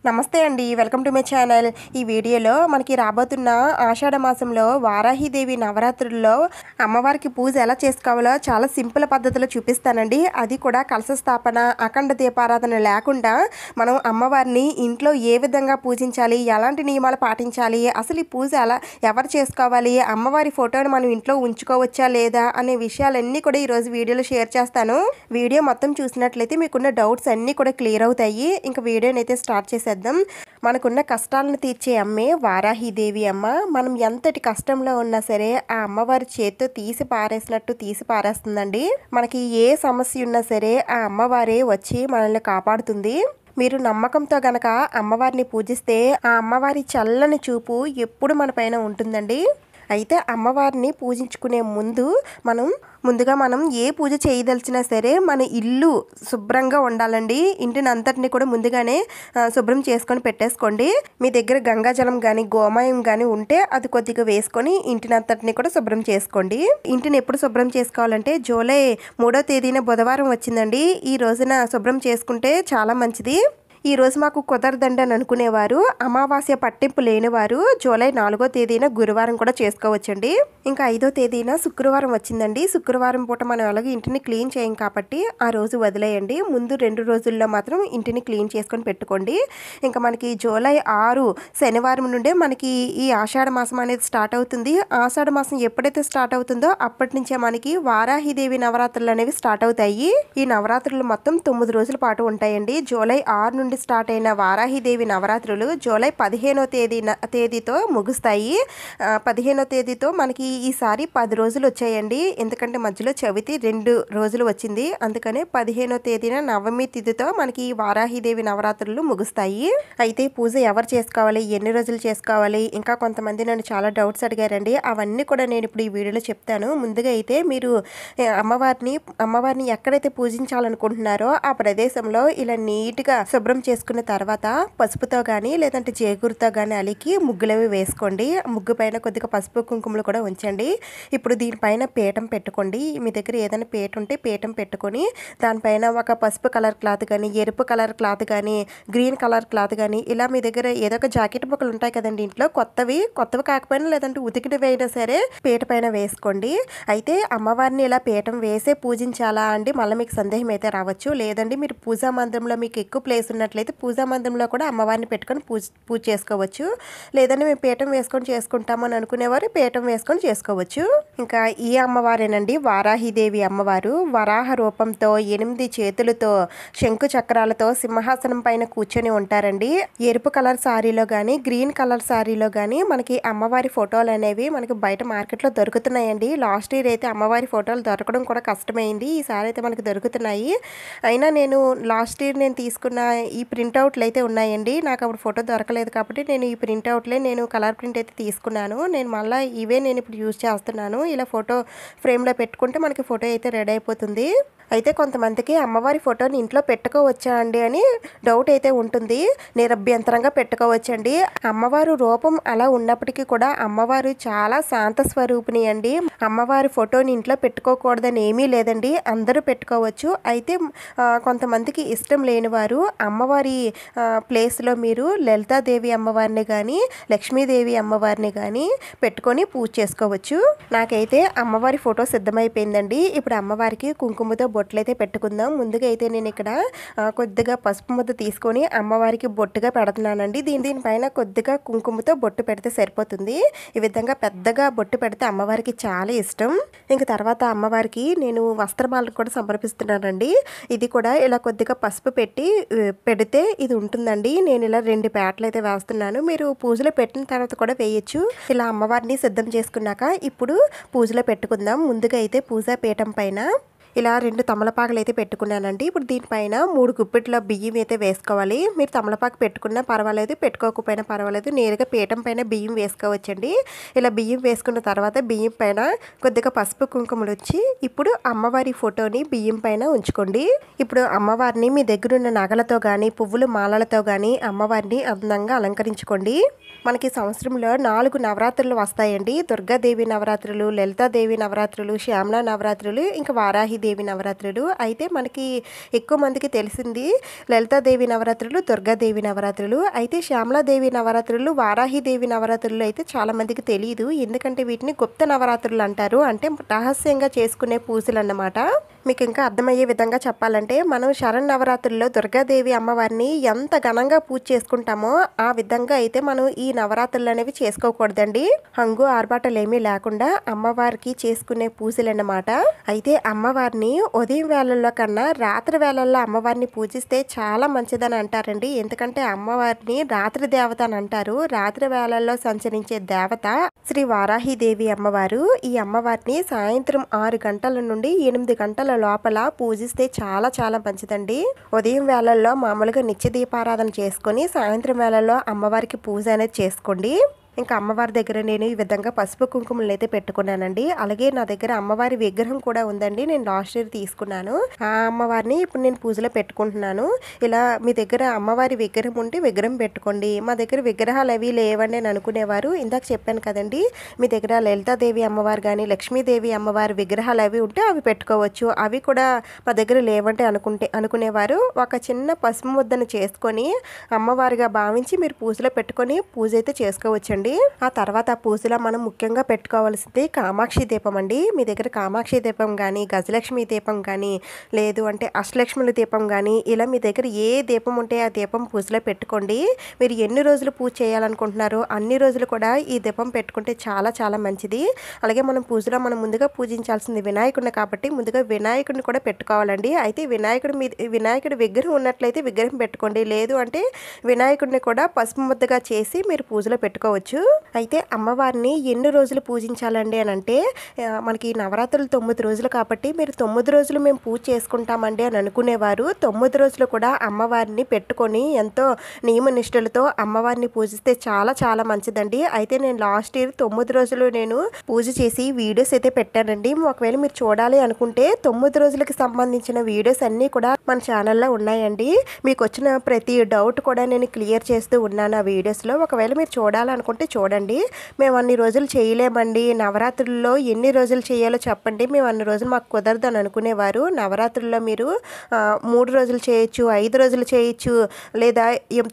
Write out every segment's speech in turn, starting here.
నమస్తే అండి, welcome to my channel. ఈ వీడియోలో మనకి రాబోతున్న ఆషాఢ మాసంలో వారాహిదేవి నవరాత్రుల్లో అమ్మవారికి పూజ ఎలా చేసుకోవాలో చాలా సింపుల్ పద్ధతిలో చూపిస్తానండి. అది కూడా కలశ స్థాపన, అఖండ దీపారాధన లేకుండా మనం అమ్మవారిని ఇంట్లో ఏ విధంగా పూజించాలి, ఎలాంటి నియమాలు పాటించాలి, అసలు ఈ పూజ ఎవరు చేసుకోవాలి, అమ్మవారి ఫోటోని మనం ఇంట్లో ఉంచుకోవచ్చా లేదా అనే విషయాలన్నీ కూడా ఈరోజు వీడియోలో షేర్ చేస్తాను. వీడియో మొత్తం చూసినట్లయితే మీకున్న డౌట్స్ అన్నీ కూడా క్లియర్ అవుతాయి. ఇంకా వీడియోని అయితే స్టార్ట్ చేసేద్దాం. మనకున్న కష్టాలను తీర్చే అమ్మే వారాహిదేవి అమ్మ. మనం ఎంతటి కష్టంలో ఉన్నా సరే ఆ అమ్మవారి చేత్తో తీసి పారేసినట్టు తీసి పారేస్తుందండి. మనకి ఏ సమస్య ఉన్నా సరే ఆ అమ్మవారే వచ్చి మనల్ని కాపాడుతుంది. మీరు నమ్మకంతో గనక అమ్మవారిని పూజిస్తే ఆ అమ్మవారి చల్లని చూపు ఎప్పుడు మన పైన ఉంటుందండి. అయితే అమ్మవారిని పూజించుకునే ముందుగా మనం ఏ పూజ చేయదలిచినా సరే మన ఇల్లు శుభ్రంగా ఉండాలండి. ఇంటిని అంతటిని కూడా ముందుగానే శుభ్రం చేసుకొని పెట్టేసుకోండి. మీ దగ్గర గంగాజలం కానీ గోమయం కానీ ఉంటే అది కొద్దిగా వేసుకొని ఇంటిని అంతటిని కూడా శుభ్రం చేసుకోండి. ఇంటిని ఎప్పుడు శుభ్రం చేసుకోవాలంటే జూలై 3వ తేదీన బుధవారం వచ్చిందండి. ఈ రోజున శుభ్రం చేసుకుంటే చాలా మంచిది. ఈ రోజు మాకు కుదరదండి అని అనుకునేవారు, అమావాస్య పట్టింపు లేనివారు జూలై 4వ తేదీన గురువారం కూడా చేసుకోవచ్చండి. ఇంకా 5వ తేదీన శుక్రవారం వచ్చిందండి. శుక్రవారం పూట మనం అలాగే ఇంటిని క్లీన్ చేయం కాబట్టి ఆ రోజు వదిలేయండి. ముందు 2 రోజుల్లో మాత్రం ఇంటిని క్లీన్ చేసుకొని పెట్టుకోండి. ఇంకా మనకి జూలై 6 శనివారం నుండే మనకి ఈ ఆషాఢ మాసం అనేది స్టార్ట్ అవుతుంది. ఆషాఢ మాసం ఎప్పుడైతే స్టార్ట్ అవుతుందో అప్పటి నుంచే మనకి వారాహిదేవి నవరాత్రులు అనేవి స్టార్ట్ అవుతాయి. ఈ నవరాత్రులు మొత్తం 9 రోజుల పాటు ఉంటాయండి. జూలై 6 నుండి స్టార్ట్ అయిన వారాహిదేవి నవరాత్రులు జూలై 15వ తేదీతో ముగుస్తాయి. 15వ తేదీతో మనకి ఈసారి 10 రోజులు వచ్చాయండి. ఎందుకంటే మధ్యలో చవితి 2 రోజులు వచ్చింది. అందుకనే 15వ తేదీన నవమి తిథితో మనకి వారాహిదేవి నవరాత్రులు ముగుస్తాయి. అయితే పూజ ఎవరు చేసుకోవాలి, ఎన్ని రోజులు చేసుకోవాలి, ఇంకా కొంతమంది నన్ను చాలా డౌట్స్ అడిగారండి. అవన్నీ కూడా నేను ఇప్పుడు ఈ వీడియోలో చెప్తాను. ముందుగా అయితే మీరు అమ్మవారిని ఎక్కడైతే పూజించాలనుకుంటున్నారో ఆ ప్రదేశంలో ఇలా నీట్గా శుభ్రం చేసుకున్న తర్వాత పసుపుతో కానీ లేదంటే జేగురుతో కానీ అలికి ముగ్గులవి వేసుకోండి. ముగ్గు పైన కొద్దిగా పసుపు కుంకుమలు కూడా ఉంచండి. ఇప్పుడు దీనిపైన పీఠం పెట్టుకోండి. మీ దగ్గర ఏదైనా పీఠ ఉంటే పీఠం పెట్టుకొని దానిపైన ఒక పసుపు కలర్ క్లాత్ కానీ, ఎరుపు కలర్ క్లాత్ కానీ, గ్రీన్ కలర్ క్లాత్ కానీ, ఇలా మీ దగ్గర ఏదో ఒక జాకెట్ ముక్కలు ఉంటాయి కదండి ఇంట్లో, కొత్తవి కాకపోయినా లేదంటే ఉతికినవి అయినా సరే పీట పైన వేసుకోండి. అయితే అమ్మవారిని ఇలా పీఠం వేసే పూజించాలా అండి, మళ్ళీ మీకు సందేహం అయితే రావచ్చు. లేదండి, మీరు పూజా మందిరంలో మీకు ఎక్కువ ప్లేస్ ఉన్నట్లయితే పూజా మందిరంలో కూడా అమ్మవారిని పెట్టుకొని పూజ చేసుకోవచ్చు. లేదంటే మేము పీఠం వేసుకొని చేసుకుంటామని అనుకునేవారు పీఠం వేసుకొని చేసుకోవచ్చు. ఇంకా ఈ అమ్మవారేనండి వారాహిదేవి అమ్మవారు. వరాహ రూపంతో 8 చేతులతో శంకు చక్రాలతో సింహాసనం పైన కూర్చొని ఉంటారండి. ఎరుపు కలర్ సారీలో కానీ గ్రీన్ కలర్ సారీలో కానీ మనకి అమ్మవారి ఫోటోలు అనేవి మనకి బయట మార్కెట్లో దొరుకుతున్నాయండి. లాస్ట్ ఇయర్ అయితే అమ్మవారి ఫోటోలు దొరకడం కూడా కష్టమైంది. ఈసారి అయితే మనకి దొరుకుతున్నాయి. అయినా నేను లాస్ట్ ఇయర్ తీసుకున్న ఈ ప్రింట్అవుట్లు అయితే ఉన్నాయండి. నాకు అప్పుడు ఫోటో దొరకలేదు కాబట్టి నేను ఈ ప్రింట్అవుట్లే కలర్ ప్రింట్ అయితే తీసుకున్నాను. మళ్ళీ ఇవే ఇప్పుడు యూజ్ చేస్తున్నాను. ఇలా ఫోటో ఫ్రేమ్లో పెట్టుకుంటే మనకి ఫోటో అయితే రెడీ అయిపోతుంది. అయితే కొంతమందికి అమ్మవారి ఫోటోని ఇంట్లో పెట్టుకోవచ్చా అండి అని డౌట్ అయితే ఉంటుంది. నిరభ్యంతరంగా పెట్టుకోవచ్చండి. అమ్మవారు రూపం అలా ఉన్నప్పటికీ కూడా అమ్మవారు చాలా శాంత స్వరూపిణి అండి. అమ్మవారి ఫోటోని ఇంట్లో పెట్టుకోకూడదని ఏమీ లేదండి, అందరూ పెట్టుకోవచ్చు. అయితే కొంతమందికి ఇష్టం లేని వారు అమ్మవారి ప్లేస్లో మీరు లలితాదేవి అమ్మవారిని కానీ లక్ష్మీదేవి అమ్మవారిని కానీ పెట్టుకొని పూజ చేసుకోవచ్చు. నాకైతే అమ్మవారి ఫోటో సిద్ధమైపోయిందండి. ఇప్పుడు అమ్మవారికి కుంకుమతో బొట్లయితే పెట్టుకుందాం. ముందుగా అయితే నేను ఇక్కడ కొద్దిగా పసుపు ముద్ద తీసుకొని అమ్మవారికి బొట్టుగా పెడుతున్నానండి. దీనిపైన కొద్దిగా కుంకుమతో బొట్టు పెడితే సరిపోతుంది. ఈ విధంగా పెద్దగా బొట్టు పెడితే అమ్మవారికి చాలా ఇష్టం. ఇంక తర్వాత అమ్మవారికి నేను వస్త్రమాలను కూడా సమర్పిస్తున్నానండి. ఇది కూడా ఇలా కొద్దిగా పసుపు పెడితే ఇది ఉంటుందండి. నేను ఇలా 2 పేటలు అయితే వేస్తున్నాను. మీరు పూజలో పెట్టిన తర్వాత కూడా వేయచ్చు. ఇలా అమ్మవారిని సిద్ధం చేసుకున్నాక ఇప్పుడు పూజలో పెట్టుకుందాం. ముందుగా అయితే పూజా పీఠం పైన ఇలా 2 తమలపాకులు అయితే పెట్టుకున్నానండి. ఇప్పుడు దీనిపైన 3 గుప్పిట్ల బియ్యం అయితే వేసుకోవాలి. మీరు తమలపాకు పెట్టుకున్నా పర్వాలేదు, పెట్టుకోకపోయినా పర్వాలేదు, నేరుగా పీఠం పైన బియ్యం వేసుకోవచ్చండి. ఇలా బియ్యం వేసుకున్న తర్వాత బియ్యం పైన కొద్దిగా పసుపు కుంకుమలు వచ్చి ఇప్పుడు అమ్మవారి ఫోటోని బియ్యం పైన ఉంచుకోండి. ఇప్పుడు అమ్మవారిని మీ దగ్గర ఉన్న నగలతో కానీ పువ్వులు మాలలతో కానీ అమ్మవారిని అందంగా అలంకరించుకోండి. మనకి సంవత్సరంలో 4 నవరాత్రులు వస్తాయండి. దుర్గాదేవి నవరాత్రులు, లలితాదేవి నవరాత్రులు, శ్యామలా నవరాత్రులు, ఇంకా వారాహి వారాహిదేవి నవరాత్రులు. అయితే మనకి ఎక్కువ మందికి తెలిసింది లలితాదేవి నవరాత్రులు, దుర్గాదేవి నవరాత్రులు. అయితే శ్యామలాదేవి నవరాత్రులు, వారాహిదేవి నవరాత్రులు అయితే చాలామందికి తెలియదు. ఎందుకంటే వీటిని గుప్త నవరాత్రులు అంటారు. అంటే రహస్యంగా చేసుకునే పూజలు అన్నమాట. మీకు ఇంకా అర్థమయ్యే విధంగా చెప్పాలంటే మనం శరన్నవరాత్రుల్లో దుర్గాదేవి అమ్మవారిని ఎంత ఘనంగా పూజ చేసుకుంటామో ఆ విధంగా అయితే మనం ఈ నవరాత్రులు అనేవి చేసుకోకూడదండి. హంగు ఆర్భాటాలు ఏమీ లేకుండా అమ్మవారికి చేసుకునే పూజలు అన్నమాట. అయితే అమ్మవారిని ఉదయం వేళల్లో కన్నా రాత్రి వేళల్లో అమ్మవారిని పూజిస్తే చాలా మంచిదని అంటారండి. ఎందుకంటే అమ్మవారిని రాత్రి దేవత అని అంటారు. రాత్రి వేళల్లో సంచరించే దేవత శ్రీ వారాహిదేవి అమ్మవారు. ఈ అమ్మవారిని సాయంత్రం 6 గంటల నుండి 8 గంటల లోపల పూజిస్తే చాలా చాలా మంచిదండి. ఉదయం వేళల్లో మామూలుగా నిత్య దీపారాధన చేసుకొని సాయంత్రం వేళల్లో అమ్మవారికి పూజ అనేది చేసుకోండి. ఇంకా అమ్మవారి దగ్గర నేను ఈ విధంగా పసుపు కుంకుమలు అయితే పెట్టుకున్నానండి. అలాగే నా దగ్గర అమ్మవారి విగ్రహం కూడా ఉందండి. నేను లాస్ట్ ఇయర్ తీసుకున్నాను. ఆ అమ్మవారిని ఇప్పుడు నేను పూజలో పెట్టుకుంటున్నాను. ఇలా మీ దగ్గర అమ్మవారి విగ్రహం ఉంటే విగ్రహం పెట్టుకోండి. మా దగ్గర విగ్రహాలు అవి లేవండి అని అనుకునేవారు ఇందాక చెప్పాను కదండి. మీ దగ్గర లలితాదేవి అమ్మవారు కానీ లక్ష్మీదేవి అమ్మవారి విగ్రహాలు అవి ఉంటే అవి పెట్టుకోవచ్చు. అవి కూడా మా దగ్గర లేవంటే అనుకునేవారు ఒక చిన్న పసుపు ముద్దను చేసుకొని అమ్మవారిగా భావించి మీరు పూజలో పెట్టుకొని పూజ అయితే చేసుకోవచ్చండి. ఆ తర్వాత పూజలో మనం ముఖ్యంగా పెట్టుకోవాల్సింది కామాక్షి దీపం అండి. మీ దగ్గర కామాక్షి దీపం కానీ గజలక్ష్మి దీపం కానీ లేదు అంటే అష్టలక్ష్ముల దీపం కానీ ఇలా మీ దగ్గర ఏ దీపం ఉంటే ఆ దీపం పూజలో పెట్టుకోండి. మీరు ఎన్ని రోజులు పూజ చేయాలనుకుంటున్నారో అన్ని రోజులు కూడా ఈ దీపం పెట్టుకుంటే చాలా చాలా మంచిది. అలాగే మనం పూజలో మనం ముందుగా పూజించాల్సింది వినాయకుడిని కాబట్టి ముందుగా వినాయకుడిని కూడా పెట్టుకోవాలండి. అయితే వినాయకుడి విగ్రహం ఉన్నట్లయితే విగ్రహం పెట్టుకోండి. లేదు అంటే వినాయకుడిని కూడా పసుపు ముద్దగా చేసి మీరు పూజలో పెట్టుకోవచ్చు. అయితే అమ్మవారిని ఎన్ని రోజులు పూజించాలండి అని అంటే మనకి నవరాత్రులు 9 రోజులు కాబట్టి మీరు 9 రోజులు మేము పూజ చేసుకుంటామండి అని అనుకునేవారు 9 రోజులు కూడా అమ్మవారిని పెట్టుకొని ఎంతో నియమనిష్టలతో అమ్మవారిని పూజిస్తే చాలా చాలా మంచిదండి. అయితే నేను లాస్ట్ ఇయర్ 9 రోజులు నేను పూజ చేసి వీడియోస్ అయితే పెట్టానండి. ఒకవేళ మీరు చూడాలి అనుకుంటే 9 రోజులకి సంబంధించిన వీడియోస్ అన్నీ కూడా మన ఛానల్లో ఉన్నాయండి. మీకు వచ్చిన ప్రతి డౌట్ కూడా నేను క్లియర్ చేస్తూ ఉన్నాను ఆ వీడియోస్లో. ఒకవేళ మీరు చూడాలనుకుంటే చూడండి. మేము అన్ని రోజులు చేయలేమండి, నవరాత్రుల్లో ఎన్ని రోజులు చేయాలో చెప్పండి, మేము అన్ని రోజులు మాకు కుదరదు అని అనుకునేవారు. నవరాత్రుల్లో మీరు 3 రోజులు చేయొచ్చు, 5 రోజులు చేయొచ్చు, లేదా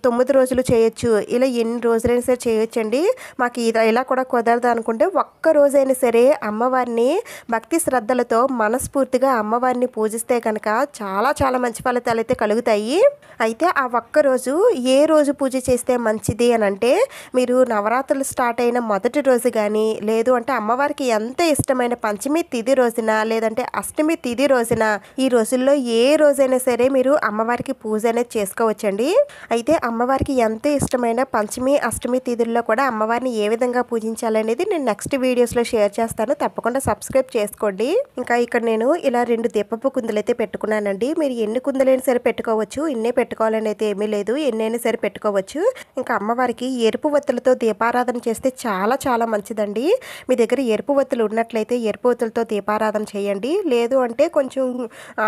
9 రోజులు చేయొచ్చు. ఇలా ఎన్ని రోజులైనా సరే చేయొచ్చండి. మాకు ఇలా కూడా కుదరదు అనుకుంటే ఒక్క రోజైనా సరే అమ్మవారిని భక్తి శ్రద్ధలతో మనస్ఫూర్తిగా అమ్మవారిని పూజిస్తే కనుక చాలా చాలా మంచి ఫలితాలు అయితే కలుగుతాయి. అయితే ఆ ఒక్కరోజు ఏ రోజు పూజ చేస్తే మంచిది అని అంటే మీరు నవరాత్రులు స్టార్ట్ అయిన మొదటి రోజు కానీ లేదు అంటే అమ్మవారికి ఎంత ఇష్టమైన పంచమి తిథి రోజున లేదంటే అష్టమి తిథి రోజున ఈ రోజుల్లో ఏ రోజైనా సరే మీరు అమ్మవారికి పూజ అనేది చేసుకోవచ్చండి. అయితే అమ్మవారికి ఎంత ఇష్టమైన పంచమి అష్టమి తిథుల్లో కూడా అమ్మవారిని ఏ విధంగా పూజించాలనేది నేను నెక్స్ట్ వీడియోస్లో షేర్ చేస్తాను. తప్పకుండా సబ్స్క్రైబ్ చేసుకోండి. ఇంకా ఇక్కడ నేను ఇలా 2 దీపపు కుందులు అయితే పెట్టుకున్నానండి. మీరు ఎన్ని కుందులైనా సరే పెట్టుకోవచ్చు, ఇన్నే పెట్టుకోవాలని అయితే ఏమీ లేదు, ఎన్నైనా సరే పెట్టుకోవచ్చు. ఇంకా అమ్మవారికి ఎరుపు వత్తులతో దీపారాధన చేస్తే చాలా చాలా మంచిదండి. మీ దగ్గర ఎరుపు వత్తులు ఉన్నట్లయితే ఎరుపు వత్తులతో దీపారాధన చేయండి. లేదు అంటే కొంచెం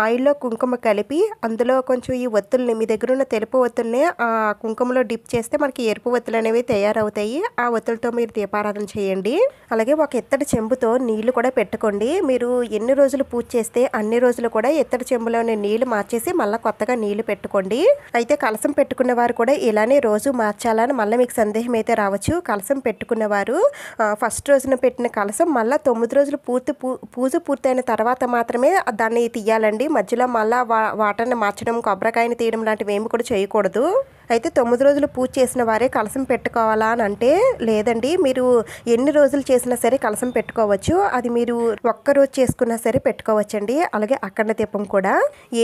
ఆయిల్లో కుంకుమ కలిపి అందులో కొంచెం ఈ వత్తుల్ని మీ దగ్గర ఉన్న తెలుపు వత్తుల్ని ఆ కుంకుమలో డిప్ చేస్తే మనకి ఎరుపు వత్తులు అనేవి తయారవుతాయి. ఆ వత్తులతో మీరు దీపారాధన చేయండి. అలాగే ఒక ఎత్తడి చెంబుతో నీళ్లు కూడా పెట్టుకోండి. మీరు ఎన్ని రోజులు పూజ చేస్తే అన్ని రోజులు కూడా ఎత్తడి చెంబులోని నీళ్లు మార్చేసి మళ్ళీ కొత్తగా నీళ్లు పెట్టుకోండి. అయితే కలసం పెట్టుకున్న వారు కూడా ఇలానే రోజు మార్చాలని మళ్ళీ మీకు సందేహం అయితే రావచ్చు. కలసం పెట్టుకున్నవారు ఫస్ట్ రోజున పెట్టిన కలసం మళ్ళీ 9 రోజులు పూజ పూర్తయిన తర్వాత మాత్రమే దాన్ని తీయాలండి. మధ్యలో మళ్ళీ వాటర్ని మార్చడం, కొబ్బరికాయని తీయడం లాంటివి ఏమి కూడా చేయకూడదు. అయితే 9 రోజులు పూజ చేసిన వారే కలసం పెట్టుకోవాలా అని అంటే లేదండి. మీరు ఎన్ని రోజులు చేసినా సరే కలసం పెట్టుకోవచ్చు. అది మీరు ఒక్కరోజు చేసుకున్నా సరే పెట్టుకోవచ్చండి. అలాగే అఖండ దీపం కూడా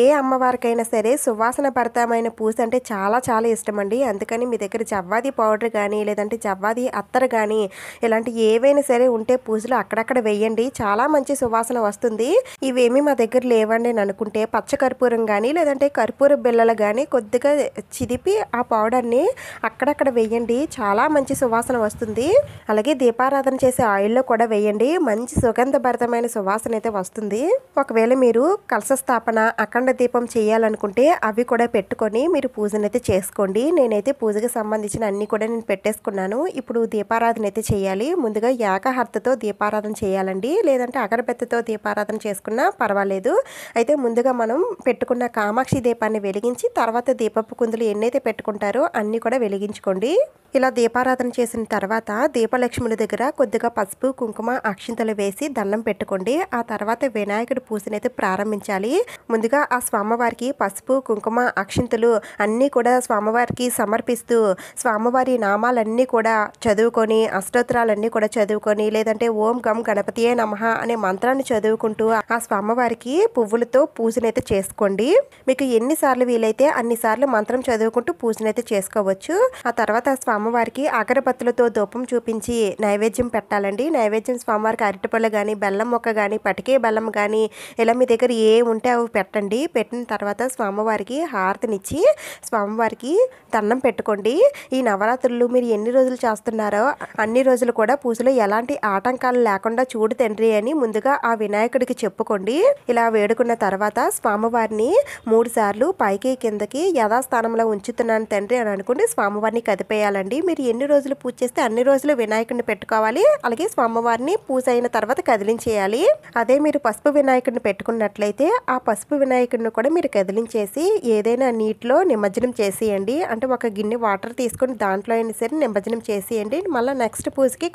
ఏ అమ్మవారికైనా సరే సువాసన భరితమైన పూజ అంటే చాలా చాలా ఇష్టం అండి. అందుకని మీ దగ్గర జవ్వాది పౌడర్ కానీ లేదంటే జవ్వాది అత్తర్ కానీ ఇలాంటి ఏవైనా సరే ఉంటే పూజలు అక్కడక్కడ వేయండి. చాలా మంచి సువాసన వస్తుంది. ఇవేమీ మా దగ్గర లేవండి అని అనుకుంటే పచ్చ కర్పూరం కానీ లేదంటే కర్పూర బిళ్ళలు కానీ కొద్దిగా చిదిపి ఆ పౌడర్ని అక్కడక్కడ వేయండి, చాలా మంచి సువాసన వస్తుంది. అలాగే దీపారాధన చేసే ఆయిల్లో కూడా వేయండి, మంచి సుగంధభరితమైన సువాసన అయితే వస్తుంది. ఒకవేళ మీరు కలశ స్థాపన, అఖండ దీపం చేయాలనుకుంటే అవి కూడా పెట్టుకొని మీరు పూజనైతే చేసుకోండి. నేనైతే పూజకి సంబంధించిన అన్ని కూడా నేను పెట్టేసుకున్నాను. ఇప్పుడు దీపారాధన అయితే చేయాలి. ముందుగా ఏకహారతితో దీపారాధన చేయాలండి, లేదంటే అగరబత్తితో దీపారాధన చేసుకున్నా పర్వాలేదు. అయితే ముందుగా మనం పెట్టుకున్న కామాక్షి దీపాన్ని వెలిగించి తర్వాత దీపపు కుందులు ఎన్నైతే పెట్టుకుంటారో అన్నీ కూడా వెలిగించుకోండి. ఇలా దీపారాధన చేసిన తర్వాత దీపలక్ష్ముల దగ్గర కొద్దిగా పసుపు, కుంకుమ, అక్షింతలు వేసి దండం పెట్టుకోండి. ఆ తర్వాత వినాయకుడి పూజనైతే ప్రారంభించాలి. ముందుగా ఆ స్వామివారికి పసుపు, కుంకుమ, అక్షింతలు అన్నీ కూడా స్వామివారికి సమర్పిస్తూ స్వామివారి నామాలన్నీ కూడా చదువుకొని, అష్టోత్తరాలన్నీ కూడా చదువుకొని, లేదంటే ఓం గం గణపతియే నమః అనే మంత్రాన్ని చదువుకుంటూ ఆ స్వామివారికి పువ్వులతో పూజనైతే చేసుకోండి. మీకు ఎన్నిసార్లు వీలైతే అన్నిసార్లు మంత్రం చదువుకుంటూ పూజనైతే చేసుకోవచ్చు. ఆ తర్వాత స్వామివారికి అగరబత్తులతో ధూపం చూపించి నైవేద్యం పెట్టాలండి. నైవేద్యం స్వామివారికి అరటిపళ్ళు కానీ, బెల్లం మొక్క కానీ, పటికే బెల్లం కానీ ఇలా మీ దగ్గర ఏ ఉంటే అవి పెట్టండి. పెట్టిన తర్వాత స్వామివారికి హారతినిచ్చి స్వామివారికి దండం పెట్టుకోండి. ఈ నవరాత్రులు మీరు ఎన్ని రోజులు చేస్తున్నారో అన్ని రోజులు కూడా పూజలో ఎలాంటి ఆటంకాలు లేకుండా చూడు తండ్రి అని ముందుగా ఆ వినాయకుడికి చెప్పుకోండి. ఇలా వేడుకున్న తర్వాత స్వామివారిని 3 సార్లు పైకి కిందకి యథాస్థానంలో ఉంచుతున్నాను తండ్రి అని అనుకుంటే స్వామివారిని కదిపేయాలండి. మీరు ఎన్ని రోజులు పూజ చేస్తే అన్ని రోజులు వినాయకుడిని పెట్టుకోవాలి. అలాగే స్వామివారిని పూజ అయిన తర్వాత కదిలించేయాలి. అదే మీరు పసుపు వినాయకుడిని పెట్టుకున్నట్లయితే ఆ పసుపు వినాయకుడిని కూడా మీరు కదిలించేసి ఏదైనా నీటిలో నిమజ్జనం చేసేయండి. అంటే ఒక గిన్నె వాటర్ తీసుకొని దాంట్లో అయినా సరే నిమజ్జనం చేసేయండి. మళ్ళీ నెక్స్ట్ పూజకి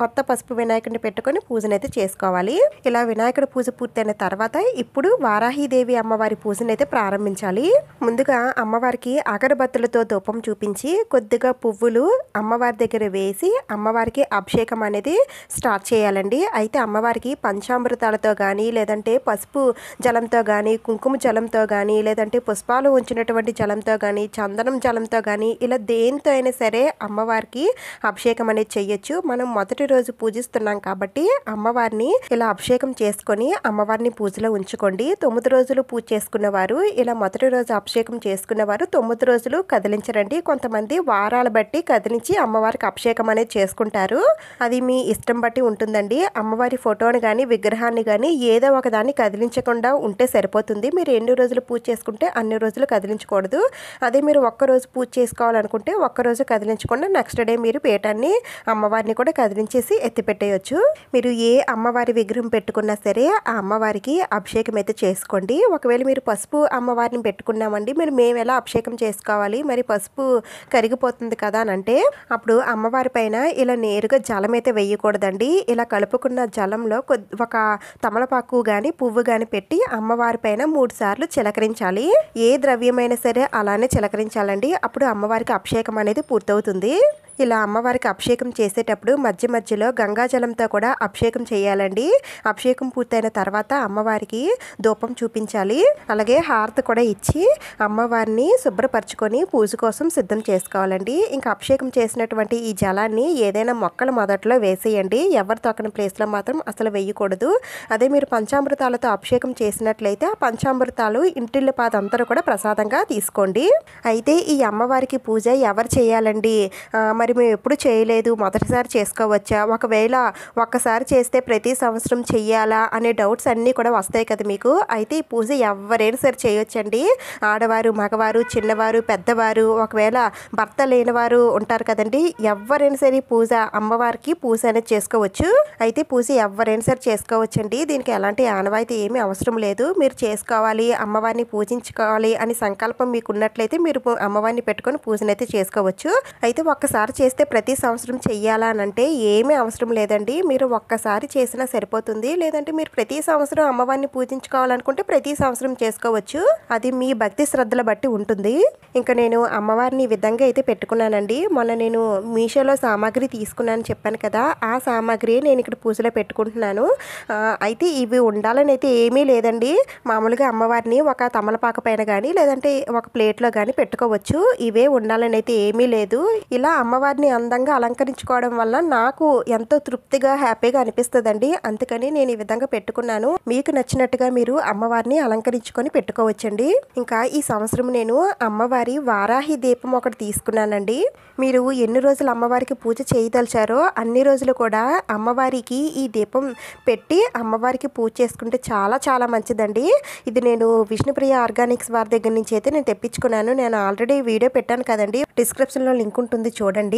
కొత్త పసుపు వినాయకుడిని పెట్టుకొని పూజనైతే చేసుకోవాలి. ఇలా వినాయకుడి పూజ పూర్తయిన తర్వాత ఇప్పుడు వారాహిదేవి అమ్మవారి పూజనైతే ప్రారంభించాలి. ముందుగా అమ్మవారికి అగరబత్తులతో ధూపం చూపించి కొద్దిగా పువ్వులు అమ్మవారి దగ్గర వేసి అమ్మవారికి అభిషేకం అనేది స్టార్ట్ చేయాలండి. అయితే అమ్మవారికి పంచామృతాలతో కానీ, లేదంటే పసుపు జలంతో కానీ, కుంకుమ జలంతో కానీ, లేదంటే పుష్పాలు ఉంచినటువంటి జలంతో కానీ, చందనం జలంతో కానీ ఇలా దేంతో అయినా సరే అమ్మవారికి అభిషేకం అనేది చేయొచ్చు. మనం మొదటి రోజు పూజిస్తున్నాం కాబట్టి అమ్మవారిని ఇలా అభిషేకం చేసుకొని అమ్మవారిని పూజలో ఉంచుకోండి. 9 రోజులు పూజ చేసుకున్నవారు ఇలా మొదటి రోజు అభిషేకం చేసుకున్నవారు 9 రోజులు కదిలించరండి. కొంతమంది వారాల బట్టి కదిలించి అమ్మవారికి అభిషేకం అనేది చేసుకుంటారు. అది మీ ఇష్టం బట్టి ఉంటుందండి. అమ్మవారి ఫోటోని కానీ, విగ్రహాన్ని కానీ ఏదో ఒక దాన్ని కదిలించకుండా ఉంటే సరిపోతుంది. మీరు ఎన్ని రోజులు పూజ చేసుకుంటే అన్ని రోజులు కదిలించకూడదు. అదే మీరు ఒక్కరోజు పూజ చేసుకోవాలనుకుంటే ఒక్కరోజు కదిలించకుండా నెక్స్ట్ డే మీరు పీఠాన్ని అమ్మవారిని కూడా కదిలించేసి ఎత్తిపెట్టేయచ్చు. మీరు ఏ అమ్మవారి విగ్రహం పెట్టుకున్నా సరే ఆ అమ్మవారికి అభిషేకం అయితే చేసుకోండి. ఒకవేళ మీరు పసుపు అమ్మవారిని పెట్టుకున్నామండి, మేము ఎలా అభిషేకం చేసుకోవాలి, మరి పసుపు కరిగిపోతుంది కదా అని అంటే అప్పుడు అమ్మవారి పైన ఇలా నేరుగా జలం అయితే వేయకూడదండి. ఇలా కలుపుకున్న జలంలో ఒక తమలపాకు కానీ, పువ్వు కానీ పెట్టి అమ్మవారి పైన 3 సార్లు చిలకరించాలి. ఏ ద్రవ్యమైనా సరే అలానే చిలకరించాలండి. అప్పుడు అమ్మవారికి అభిషేకం అనేది పూర్తవుతుంది. ఇలా అమ్మవారికి అభిషేకం చేసేటప్పుడు మధ్య మధ్యలో గంగాజలంతో కూడా అభిషేకం చేయాలండి. అభిషేకం పూర్తయిన తర్వాత అమ్మవారికి ధూపం చూపించాలి. అలాగే హారతి కూడా ఇచ్చి అమ్మవారిని శుభ్రపరచుకొని పూజ కోసం సిద్ధం చేసుకోవాలండి. ఇంకా అభిషేకం చేసినటువంటి ఈ జలాన్ని ఏదైనా మొక్కల మొదట్లో వేసేయండి. ఎవరు తొక్కని ప్లేస్లో మాత్రం అసలు వేయకూడదు. అదే మీరు పంచామృతాలతో అభిషేకం చేసినట్లయితే ఆ పంచామృతాలు ఇంటిల్లి పాదంతా కూడా ప్రసాదంగా తీసుకోండి. అయితే ఈ అమ్మవారికి పూజ ఎవరు చేయాలండి, మరి మేము ఎప్పుడు చేయలేదు, మొదటిసారి చేసుకోవచ్చా, ఒకవేళ ఒక్కసారి చేస్తే ప్రతి సంవత్సరం చెయ్యాలా అనే డౌట్స్ అన్నీ కూడా వస్తాయి కదా మీకు. అయితే ఈ పూజ ఎవరైనా సరే చేయొచ్చండి. ఆడవారు, మగవారు, చిన్నవారు, పెద్దవారు, ఒకవేళ భర్త లేనివారు ఉంటారు కదండి, ఎవరైనా సరే పూజ అమ్మవారికి పూజ అనేది చేసుకోవచ్చు. అయితే పూజ ఎవరైనా సరే చేసుకోవచ్చండి. దీనికి ఎలాంటి ఆనవాయితీ ఏమీ అవసరం లేదు. మీరు చేసుకోవాలి, అమ్మవారిని పూజించుకోవాలి అని సంకల్పం మీకు ఉన్నట్లయితే మీరు అమ్మవారిని పెట్టుకొని పూజనైతే చేసుకోవచ్చు. అయితే ఒక్కసారి చేస్తే ప్రతి సంవత్సరం చెయ్యాలా అని అంటే ఏమీ అవసరం లేదండి. మీరు ఒక్కసారి చేసినా సరిపోతుంది. లేదంటే మీరు ప్రతి సంవత్సరం అమ్మవారిని పూజించుకోవాలనుకుంటే ప్రతి సంవత్సరం చేసుకోవచ్చు. అది మీ భక్తి శ్రద్ధల బట్టి ఉంటుంది. ఇంకా నేను అమ్మవారిని ఈ విధంగా అయితే పెట్టుకున్నానండి. మొన్న నేను మీషోలో సామాగ్రి తీసుకున్నాను చెప్పాను కదా, ఆ సామాగ్రి నేను ఇక్కడ పూజలో పెట్టుకుంటున్నాను. అయితే ఇవి ఉండాలని అయితే ఏమీ లేదండి. మామూలుగా అమ్మవారిని ఒక తమలపాక పైన కానీ, లేదంటే ఒక ప్లేట్లో కానీ పెట్టుకోవచ్చు. ఇవే ఉండాలని అయితే ఏమీ లేదు. ఇలా అమ్మవారి అమ్మవారిని అందంగా అలంకరించుకోవడం వల్ల నాకు ఎంతో తృప్తిగా హ్యాపీగా అనిపిస్తుందండి. అందుకని నేను ఈ విధంగా పెట్టుకున్నాను. మీకు నచ్చినట్టుగా మీరు అమ్మవారిని అలంకరించుకొని పెట్టుకోవచ్చండి. ఇంకా ఈ సంవత్సరం నేను అమ్మవారి వారాహి దీపం ఒకటి తీసుకున్నానండి. మీరు ఎన్ని రోజులు అమ్మవారికి పూజ చేయదలిచారో అన్ని రోజులు కూడా అమ్మవారికి ఈ దీపం పెట్టి అమ్మవారికి పూజ చేసుకుంటే చాలా చాలా మంచిదండి. ఇది నేను విష్ణుప్రియ ఆర్గానిక్స్ వారి దగ్గర నుంచి అయితే నేను తెప్పించుకున్నాను. నేను ఆల్రెడీ వీడియో పెట్టాను కదండి, డిస్క్రిప్షన్లో లింక్ ఉంటుంది చూడండి.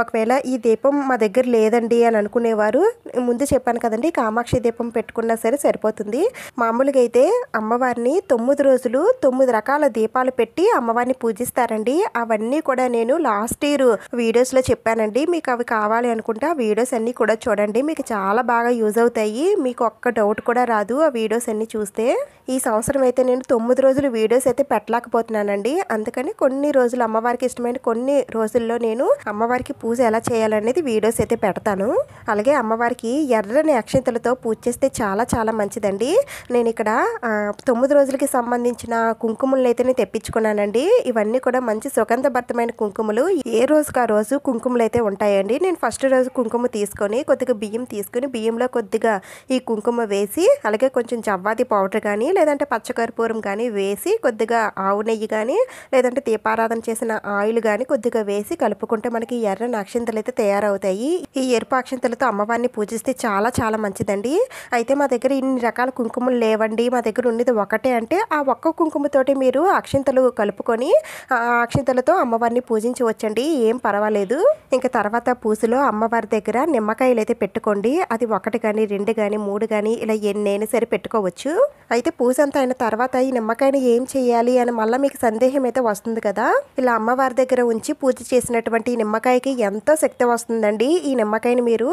ఒకవేళ ఈ దీపం మా దగ్గర లేదండి అని అనుకునేవారు ముందు చెప్పాను కదండి, కామాక్షి దీపం పెట్టుకున్నా సరే సరిపోతుంది. మామూలుగా అయితే అమ్మవారిని 9 రోజులు 9 రకాల దీపాలు పెట్టి అమ్మవారిని పూజిస్తారండి. అవన్నీ కూడా నేను లాస్ట్ ఇయర్ వీడియోస్లో చెప్పానండి. మీకు అవి కావాలి అనుకుంటే ఆ వీడియోస్ అన్నీ కూడా చూడండి. మీకు చాలా బాగా యూజ్ అవుతాయి. మీకు ఒక్క డౌట్ కూడా రాదు ఆ వీడియోస్ అన్నీ చూస్తే. ఈ సంవత్సరం అయితే నేను 9 రోజులు వీడియోస్ అయితే పెట్టలేకపోతున్నానండి. అందుకని కొన్ని రోజులు అమ్మవారికి ఇష్టమైన కొన్ని రోజుల్లో నేను అమ్మవారికి పూజ ఎలా చేయాలనేది వీడియోస్ అయితే పెడతాను. అలాగే అమ్మవారికి ఎర్రని అక్షంతలతో పూజ చేస్తే చాలా చాలా మంచిదండి. నేను ఇక్కడ 9 రోజులకి సంబంధించిన కుంకుమలను అయితే నేను తెప్పించుకున్నానండి. ఇవన్నీ కూడా మంచి సుగంధభరితమైన కుంకుమలు. ఏ రోజుకి ఆ రోజు కుంకుమలు అయితే ఉంటాయండి. నేను ఫస్ట్ రోజు కుంకుమ తీసుకొని కొద్దిగా బియ్యం తీసుకొని బియ్యంలో కొద్దిగా ఈ కుంకుమ వేసి అలాగే కొంచెం జవ్వాది పౌడర్ కానీ లేదంటే పచ్చకర్పూరం కానీ వేసి కొద్దిగా ఆవు నెయ్యి కానీ లేదంటే దీపారాధన చేసిన ఆయిల్ కానీ కొద్దిగా వేసి కలుపుకుంటే మనకి ఎర్రని అక్షంతలు అయితే తయారవుతాయి. ఈ ఎరుపు అక్షంతలతో అమ్మవారిని పూజిస్తే చాలా చాలా మంచిదండి. అయితే మా దగ్గర ఇన్ని రకాల కుంకుమలు లేవండి, మా దగ్గర ఉన్నది ఒకటే అంటే ఆ ఒక్క కుంకుమతోటి మీరు అక్షంతలు కలుపుకొని ఆ అక్షంతలతో అమ్మవారిని పూజించవచ్చండి. ఏం పర్వాలేదు. ఇంకా తర్వాత పూజలో అమ్మవారి దగ్గర నిమ్మకాయలు అయితే పెట్టుకోండి. అది 1 కానీ 2 కానీ 3 కానీ ఇలా ఎన్నైనా సరే పెట్టుకోవచ్చు. అయితే పూజ అంతా అయిన తర్వాత ఈ నిమ్మకాయని ఏం చేయాలి అని మళ్ళీ మీకు సందేహం అయితే వస్తుంది కదా. ఇలా అమ్మవారి దగ్గర ఉంచి పూజ చేసినటువంటి నిమ్మకాయకి ఎంతో శక్తి వస్తుందండి. ఈ నిమ్మకాయని మీరు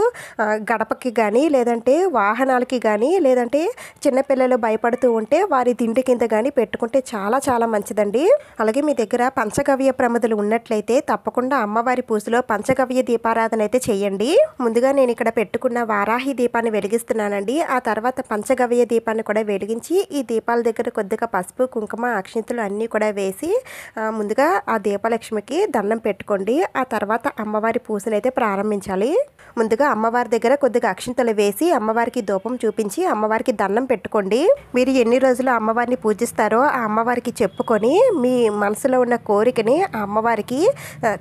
గడపకి కానీ లేదంటే వాహనాలకి కానీ లేదంటే చిన్నపిల్లలు భయపడుతూ ఉంటే వారి దిండి కింద కానీ పెట్టుకుంటే చాలా చాలా మంచిదండి. అలాగే మీ దగ్గర పంచగవ్య ప్రమిదలు ఉన్నట్లయితే తప్పకుండా అమ్మవారి పూజలో పంచగవ్య దీపారాధన అయితే చేయండి. ముందుగా నేను ఇక్కడ పెట్టుకున్న వారాహి దీపాన్ని వెలిగిస్తున్నానండి. ఆ తర్వాత పంచగవ్య దీపాన్ని కూడా వెలిగించి ఈ దీపాల దగ్గర కొద్దిగా పసుపు కుంకుమ అక్షింతలు అన్నీ కూడా వేసి ముందుగా ఆ దీపలక్ష్మికి దండం పెట్టుకోండి. ఆ తర్వాత అమ్మవారి పూజను అయితే ప్రారంభించాలి. ముందుగా అమ్మవారి దగ్గర కొద్దిగా అక్షింతలు వేసి అమ్మవారికి ధూపం చూపించి అమ్మవారికి దండం పెట్టుకోండి. మీరు ఎన్ని రోజులు అమ్మవారిని పూజిస్తారో ఆ అమ్మవారికి చెప్పుకొని మీ మనసులో ఉన్న కోరికని ఆ అమ్మవారికి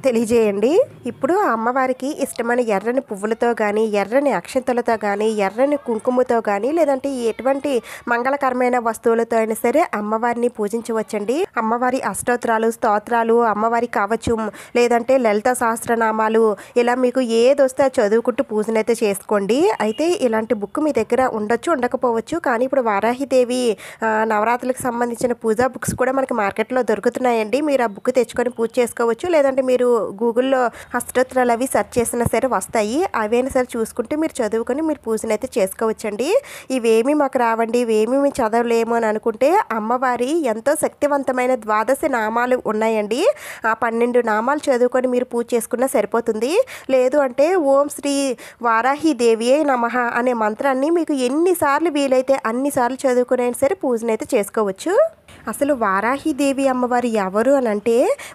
తెలియజేయండి. ఇప్పుడు ఆ అమ్మవారికి ఇష్టమైన ఎర్రని పువ్వులతో కానీ ఎర్రని అక్షింతలతో కానీ ఎర్రని కుంకుమతో కానీ లేదంటే ఎటువంటి మంగళకరమైన వస్తువులతో అయినా సరే అమ్మవారిని పూజించవచ్చండి. అమ్మవారి అష్టోత్తరాలు స్తోత్రాలు అమ్మవారి కవచం లేదంటే లలిత సహస్రనామాలు ఇలా మీకు ఏది వస్తే చదువుకుంటూ పూజనైతే చేసుకోండి. అయితే ఇలాంటి బుక్ మీ దగ్గర ఉండొచ్చు ఉండకపోవచ్చు, కానీ ఇప్పుడు వారాహిదేవి నవరాత్రులకు సంబంధించిన పూజా బుక్స్ కూడా మనకి మార్కెట్లో దొరుకుతున్నాయండి. మీరు ఆ బుక్ తెచ్చుకొని పూజ చేసుకోవచ్చు. లేదంటే మీరు గూగుల్లో అష్టోత్తరాలు అవి సెర్చ్ చేసినా సరే వస్తాయి. అవైనా సరే చూసుకుంటే మీరు చదువుకొని మీరు పూజనైతే చేసుకోవచ్చండి. ఇవేమీ మాకు రావండి, ఇవేమీ మేము చదవలేము అని అనుకుంటే అమ్మవారి ఎంతో శక్తివంతమైన 12 నామాలు ఉన్నాయండి. ఆ 12 నామాలు చదువుకొని మీరు పూజ చేసుకున్నా సరిపోతుంది. లేదు అంటే ఓం శ్రీ వారాహిదేవియే నమః అనే మంత్రాన్ని మీకు ఎన్నిసార్లు వీలైతే అన్నిసార్లు చదువుకునే సరే పూజనైతే చేసుకోవచ్చు. అసలు వారాహిదేవి అమ్మవారు ఎవరు అని అంటే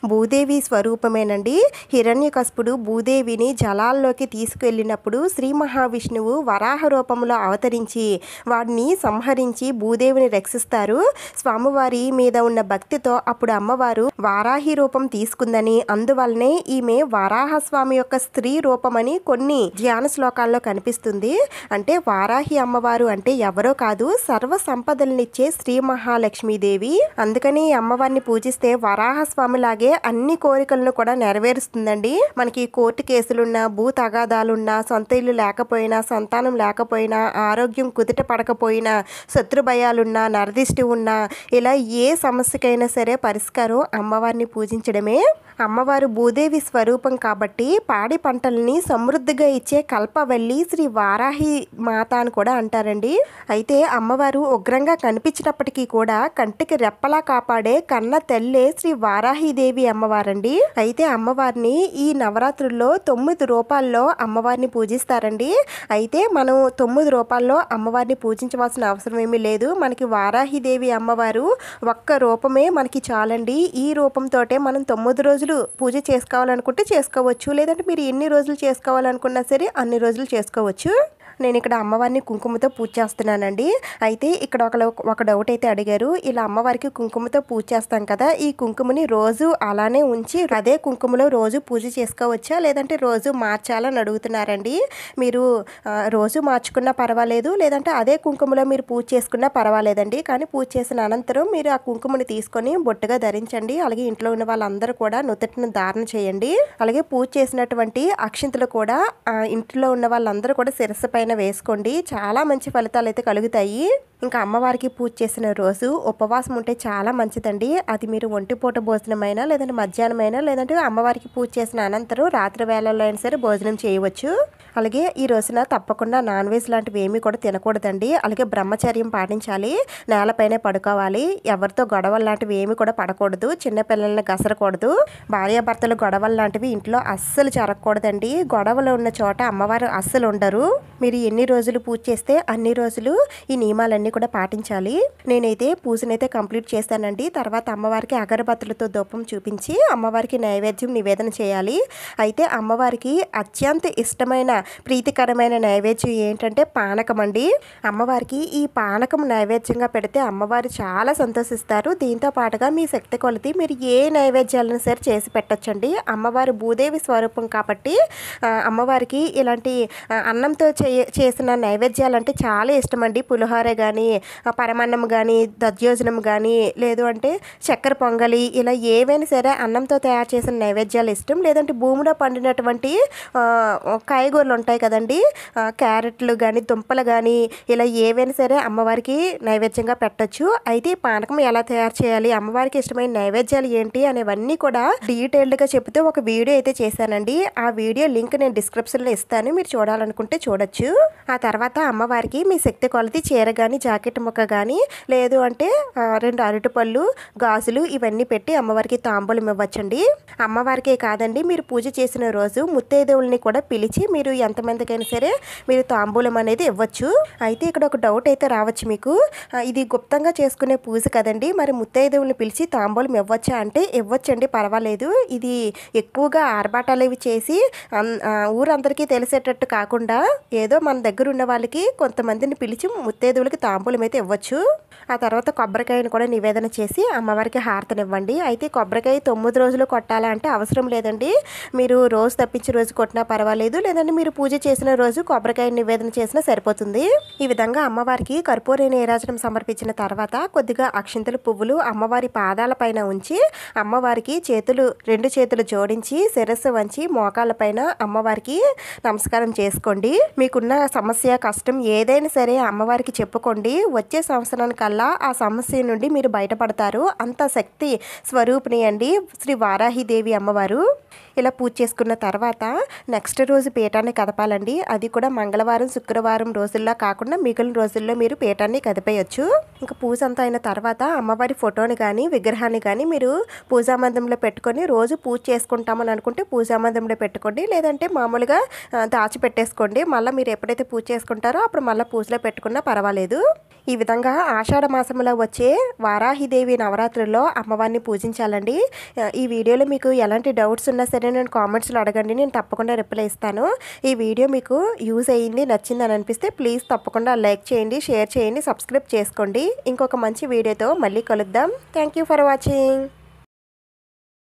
భూదేవి స్వరూపమేనండి. హిరణ్యకశిపుడు భూదేవిని జలాల్లోకి తీసుకువెళ్ళినప్పుడు శ్రీ మహావిష్ణువు వరాహ రూపంలో అవతరించి వాడిని సంహరించి భూదేవిని రక్షిస్తారు. స్వామివారి మీద ఉన్న భక్తితో అప్పుడు అమ్మవారు వారాహి రూపం తీసుకుందని, అందువల్లనే ఈమె వరాహస్వామి యొక్క స్త్రీ రూపమని కొన్ని ధ్యాన శ్లోకాల్లో కనిపిస్తుంది. అంటే వారాహి అమ్మవారు అంటే ఎవరో కాదు, సర్వ సంపదలనిచ్చే శ్రీ మహాలక్ష్మీదేవి. అందుకని ఈ అమ్మవారిని పూజిస్తే వరాహస్వామిలాగే అన్ని కోరికలను కూడా నెరవేరుస్తుందండి. మనకి కోర్టు కేసులున్నా భూ తగాదాలున్నా సొంత ఇల్లు లేకపోయినా సంతానం లేకపోయినా ఆరోగ్యం కుదుట పడకపోయినా శత్రు భయాలున్నా నరదిష్టి ఉన్నా ఇలా ఏ సమస్యకైనా సరే పరిష్కారం అమ్మవారిని పూజించడమే. అమ్మవారు భూదేవి స్వరూపం కాబట్టి పాడి పంటల్ని సమృద్ధిగా ఇచ్చే కల్పవల్లి శ్రీ వారాహి మాత అని కూడా అంటారండి. అయితే అమ్మవారు ఉగ్రంగా కనిపించినప్పటికీ కూడా కంటికి రెప్పలా కాపాడే కన్న తల్లే శ్రీ వారాహిదేవి అమ్మవారండి. అయితే అమ్మవారిని ఈ నవరాత్రుల్లో 9 రూపాల్లో అమ్మవారిని పూజిస్తారండి. అయితే మనం 9 రూపాల్లో అమ్మవారిని పూజించవలసిన అవసరం ఏమీ లేదు. మనకి వారాహిదేవి అమ్మవారు ఒక్క రూపమే మనకి చాలండి. ఈ రూపంతోటే మనం 9 రోజులు పూజ చేసుకోవాలనుకుంటే చేసుకోవచ్చు, లేదంటే మీరు ఎన్ని రోజులు చేసుకోవాలనుకున్నా సరే అన్ని రోజులు చేసుకోవచ్చు. నేను ఇక్కడ అమ్మవారిని కుంకుమతో పూజ చేస్తున్నానండి. అయితే ఇక్కడ ఒక డౌట్ అయితే అడిగారు, ఇలా అమ్మవారికి కుంకుమతో పూజ చేస్తాం కదా, ఈ కుంకుమని రోజు అలానే ఉంచి అదే కుంకుమలో రోజు పూజ చేసుకోవచ్చా, లేదంటే రోజు మార్చాలని అడుగుతున్నారండి. మీరు రోజు మార్చుకున్నా పర్వాలేదు, లేదంటే అదే కుంకుమలో మీరు పూజ చేసుకున్నా పర్వాలేదండి. కానీ పూజ చేసిన అనంతరం మీరు ఆ కుంకుమని తీసుకొని బొట్టుగా ధరించండి. అలాగే ఇంట్లో ఉన్న వాళ్ళందరూ కూడా నుదుటిని ధారణ చేయండి. అలాగే పూజ చేసినటువంటి అక్షింతలు కూడా ఇంట్లో ఉన్న వాళ్ళందరూ కూడా శిరస్సు పైన వేసుకోండి. చాలా మంచి ఫలితాలు అయితే కలుగుతాయి. ఇంకా అమ్మవారికి పూజ చేసిన రోజు ఉపవాసం ఉంటే చాలా మంచిదండి. అది మీరు ఒంటిపూట భోజనమైనా, లేదంటే మధ్యాహ్నమైనా, లేదంటే అమ్మవారికి పూజ చేసిన అనంతరం రాత్రి వేళల్లో అయినా సరే భోజనం చేయవచ్చు. అలాగే ఈ రోజున తప్పకుండా నాన్ వెజ్ లాంటివి ఏమీ కూడా తినకూడదండి. అలాగే బ్రహ్మచర్యం పాటించాలి. నేలపైనే పడుకోవాలి. ఎవరితో గొడవలు లాంటివి ఏమీ కూడా పడకూడదు. చిన్నపిల్లల్ని గసరకూడదు. భార్యాభర్తలు గొడవలు లాంటివి ఇంట్లో అస్సలు జరగకూడదండి. గొడవలు ఉన్న చోట అమ్మవారు అస్సలు ఉండరు. మీరు ఎన్ని రోజులు పూజ చేస్తే అన్ని రోజులు ఈ నియమాలన్నీ కూడా పాటించాలి. నేనైతే పూజనైతే కంప్లీట్ చేస్తానండి. తర్వాత అమ్మవారికి అగరబత్తులతో ధూపం చూపించి అమ్మవారికి నైవేద్యం నివేదన చేయాలి. అయితే అమ్మవారికి అత్యంత ఇష్టమైన ప్రీతికరమైన నైవేద్యం ఏంటంటే పానకం అండి. అమ్మవారికి ఈ పానకం నైవేద్యంగా పెడితే అమ్మవారు చాలా సంతోషిస్తారు. దీంతో పాటుగా మీ శక్తి కొలది మీరు ఏ నైవేద్యాలను సరే చేసి పెట్టచ్చండి. అమ్మవారు భూదేవి స్వరూపం కాబట్టి అమ్మవారికి ఇలాంటి అన్నంతో చేసిన నైవేద్యాలు అంటే చాలా ఇష్టం అండి. పులిహోర కానీ, పరమాన్నం కానీ, దధ్యోజనం కానీ, లేదు అంటే చక్కెర పొంగలి, ఇలా ఏవైనా సరే అన్నంతో తయారు చేసిన నైవేద్యాలు ఇష్టం. లేదంటే భూమిలో పండినటువంటి కాయగూరలు ఉంటాయి కదండి, క్యారెట్లు కానీ, దుంపలు కానీ, ఇలా ఏవైనా సరే అమ్మవారికి నైవేద్యంగా పెట్టచ్చు. అయితే ఈ పానకం ఎలా తయారు చేయాలి, అమ్మవారికి ఇష్టమైన నైవేద్యాలు ఏంటి అనేవన్నీ కూడా డీటెయిల్డ్గా చెప్తూ ఒక వీడియో అయితే చేశానండి. ఆ వీడియో లింక్ నేను డిస్క్రిప్షన్లో ఇస్తాను, మీరు చూడాలనుకుంటే చూడొచ్చు. ఆ తర్వాత అమ్మవారికి మీ శక్తి కొలది చీర కానీ, జాకెట్ ముక్క కానీ, లేదు అంటే 2 అరటిపళ్ళు, గాజులు ఇవన్నీ పెట్టి అమ్మవారికి తాంబూలం ఇవ్వచ్చండి. అమ్మవారికే కాదండి, మీరు పూజ చేసిన రోజు ముత్తైదువుల్ని కూడా పిలిచి మీరు ఎంతమందికైనా సరే మీరు తాంబూలం అనేది ఇవ్వచ్చు. అయితే ఇక్కడ ఒక డౌట్ అయితే రావచ్చు మీకు, ఇది గుప్తంగా చేసుకునే పూజ కదండి, మరి ముత్తైదువుల్ని పిలిచి తాంబూలం ఇవ్వచ్చా అంటే ఇవ్వచ్చండి, పర్వాలేదు. ఇది ఎక్కువగా ఆర్భాటాలు ఇవి చేసి ఊరందరికీ తెలిసేటట్టు కాకుండా ఏదో మన దగ్గర ఉన్న వాళ్ళకి కొంతమందిని పిలిచి ముత్తైదువులకి తాంబూలం అయితే ఇవ్వచ్చు. ఆ తర్వాత కొబ్బరికాయను కూడా నివేదన చేసి అమ్మవారికి హారతనివ్వండి. అయితే కొబ్బరికాయ 9 రోజులు కొట్టాలా అంటే అవసరం లేదండి. మీరు రోజు తప్పించి రోజు కొట్టినా పర్వాలేదు, లేదంటే మీరు పూజ చేసిన రోజు కొబ్బరికాయ నివేదన చేసినా సరిపోతుంది. ఈ విధంగా అమ్మవారికి కర్పూర నీరాజనం సమర్పించిన తర్వాత కొద్దిగా అక్షింతలు, పువ్వులు అమ్మవారి పాదాల పైన ఉంచి అమ్మవారికి 2 చేతులు జోడించి శిరస్సు వంచి మోకాళ్ళ పైన అమ్మవారికి నమస్కారం చేసుకోండి. మీకున్న సమస్య, కష్టం ఏదైనా సరే అమ్మవారికి చెప్పుకోండి. వచ్చే సంవత్సరానికల్లా ఆ సమస్య నుండి మీరు బయటపడతారు. అంత శక్తి స్వరూపిణి అండి శ్రీ వారాహిదేవి అమ్మవారు. ఇలా పూజ చేసుకున్న తర్వాత నెక్స్ట్ రోజు పీఠాన్ని కదపాలండి. అది కూడా మంగళవారం, శుక్రవారం రోజుల్లో కాకుండా మిగిలిన రోజుల్లో మీరు పీఠాన్ని కదిపేయచ్చు. ఇంకా పూజ అంతా అయిన తర్వాత అమ్మవారి ఫోటోని కానీ, విగ్రహాన్ని కానీ మీరు పూజా మందిరంలో పెట్టుకొని రోజు పూజ చేసుకుంటామని అనుకుంటే పూజా మందిరంలో పెట్టుకోండి, లేదంటే మామూలుగా దాచిపెట్టేసుకోండి. మళ్ళీ మీరు ఎప్పుడైతే పూజ చేసుకుంటారో అప్పుడు మళ్ళీ పూజలో పెట్టుకున్నా పర్వాలేదు. ఈ విధంగా ఆషాఢ మాసంలో వచ్చే వారాహిదేవి నవరాత్రుల్లో అమ్మవారిని పూజించాలండి. ఈ వీడియోలో మీకు ఎలాంటి డౌట్స్ ఉన్నా సరే నేను కామెంట్స్లో అడగండి, నేను తప్పకుండా రిప్లై ఇస్తాను. ఈ వీడియో మీకు యూజ్ అయ్యింది, నచ్చింది అని అనిపిస్తే ప్లీజ్ తప్పకుండా లైక్ చేయండి, షేర్ చేయండి, సబ్స్క్రైబ్ చేసుకోండి. ఇంకొక మంచి వీడియోతో మళ్ళీ కలుద్దాం. Thank you for watching.